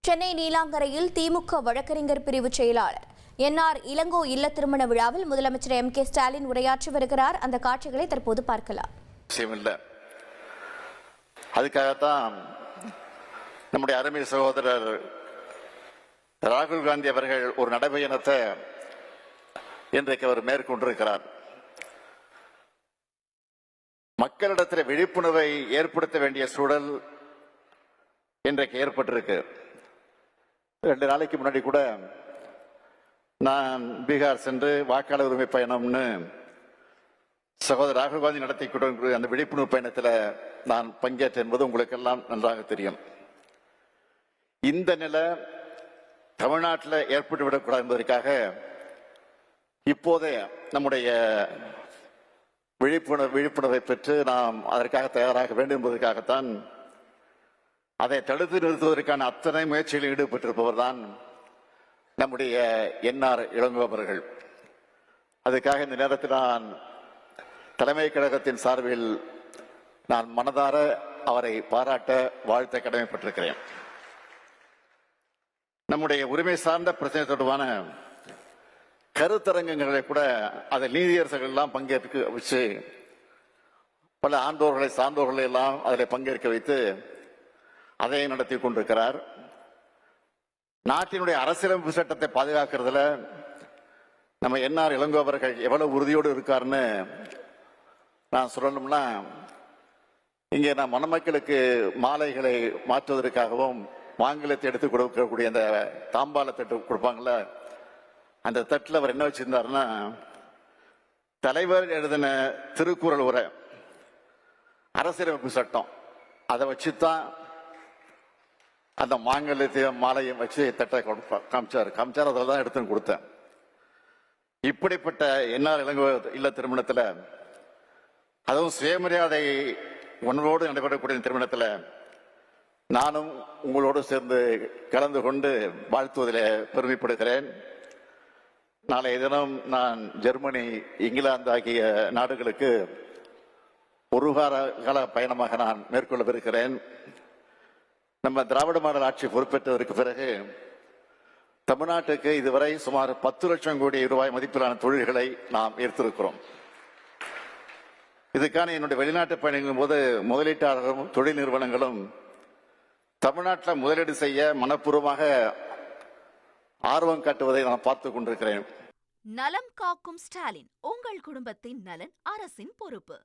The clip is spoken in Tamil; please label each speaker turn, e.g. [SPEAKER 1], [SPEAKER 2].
[SPEAKER 1] சென்னை நீலாங்கரையில் திமுக வழக்கறிஞர் பிரிவு செயலாளர் என்ஆர் இளங்கோ இல்ல திருமண விழாவில் முதலமைச்சர் M.K. ஸ்டாலின் உரையாற்றி வருகிறார். அந்த காட்சிகளை தற்போது பார்க்கலாம்.
[SPEAKER 2] அதுக்காகத்தான் நம்முடைய அருமை சகோதரர் ராகுல் காந்தி அவர்கள் ஒரு நடைபயணத்தை இன்றைக்கு அவர் மேற்கொண்டிருக்கிறார். மக்களிடத்தில் விழிப்புணர்வை ஏற்படுத்த வேண்டிய சூழல் இன்றைக்கு ஏற்பட்டிருக்கு. 2 நாளைக்கு முன்னாடி கூட நான் பீகார் சென்று வாக்காளர் உரிமை பயணம்னு சகோதரர் ராகுல் காந்தி நடத்தி கொண்டு அந்த விழிப்புணர்வு பயணத்தில் நான் பங்கேற்றேன் என்பது உங்களுக்கு எல்லாம் நன்றாக தெரியும். இந்த நிலை தமிழ்நாட்டில் ஏற்பட்டு விடக்கூடாது என்பதற்காக இப்போதே நம்முடைய விழிப்புணர்வை பெற்று நாம் அதற்காக தயாராக வேண்டும் என்பதற்காகத்தான் அதை தடுத்து நிறுத்துவதற்கான அத்தனை முயற்சிகளில் ஈடுபட்டிருப்பவர் தான் நம்முடைய என்ஆர் இளங்கோ அவர்கள். அதுக்காக இந்த நேரத்தில் நான் தலைமை கழகத்தின் சார்பில் நான் மனதார அவரை பாராட்ட வாழ்த்த கடமைப்பட்டிருக்கிறேன். நம்முடைய உரிமை சார்ந்த பிரச்சனை தொடர்பான கருத்தரங்கங்களை கூட அதில் நீதியரசர்கள் எல்லாம் பங்கேற்க வச்சு பல ஆண்டோர்களை சான்றோர்களை எல்லாம் அதில் பங்கேற்க வைத்து அதை நடத்தி கொண்டிருக்கிறார். நாட்டினுடைய அரசியலமைப்பு சட்டத்தை பாதுகாக்கிறதுல நம்ம என்ஆர் இளங்கோ அவர்கள் எவ்வளவு உறுதியோடு இருக்காருன்னு நான் சொல்லணும்னா, இங்கே நான் மணமக்களுக்கு மாலைகளை மாற்றுவதற்காகவும் மாங்கலத்தை எடுத்து கொடுக்கக்கூடிய அந்த தாம்பால தட்டு கொடுப்பாங்கல்ல, அந்த தட்டில் அவர் என்ன வச்சிருந்தாருன்னா, தலைவர் எழுதின திருக்குறள் உரை, அரசியலமைப்பு சட்டம், அதை வச்சுதான் அந்த மாங்கல்யத்தையும் மாலையும் வச்சு தட்டை காமிச்சார். அதில் தான் எடுத்து கொடுத்தேன். இப்படிப்பட்ட என்ஆர் இளங்கோ இல்ல திருமணத்தில், அதுவும் சுயமரியாதை உணர்வோடு நடைபெறக்கூடிய திருமணத்தில் நானும் உங்களோடு சேர்ந்து கலந்து கொண்டு வாழ்த்துவதில் பெருமைப்படுகிறேன். நாளைய தினம் நான் ஜெர்மனி, இங்கிலாந்து ஆகிய நாடுகளுக்கு ஒரு கால பயணமாக நான் மேற்கொள்ளவிருக்கிறேன். நம்ம திராவிட மாடல் ஆட்சி பொறுப்பேற்றதற்கு பிறகு தமிழ்நாட்டுக்கு இதுவரை சுமார் 10 லட்சம் கோடி ரூபாய் மதிப்பிலான தொழில்களை நாம் ஈர்த்திருக்கிறோம். இதுக்கான என்னுடைய வெளிநாட்டு பயணங்களின் போது முதலீட்டாளர்களும் தொழில் நிறுவனங்களும் தமிழ்நாட்டில் முதலீடு செய்ய மனப்பூர்வமாக ஆர்வம் காட்டுவதை நான் பார்த்துக் கொண்டிருக்கிறேன்.
[SPEAKER 3] நலம் காக்கும் ஸ்டாலின், உங்கள் குடும்பத்தின் நலன் அரசின் பொறுப்பு.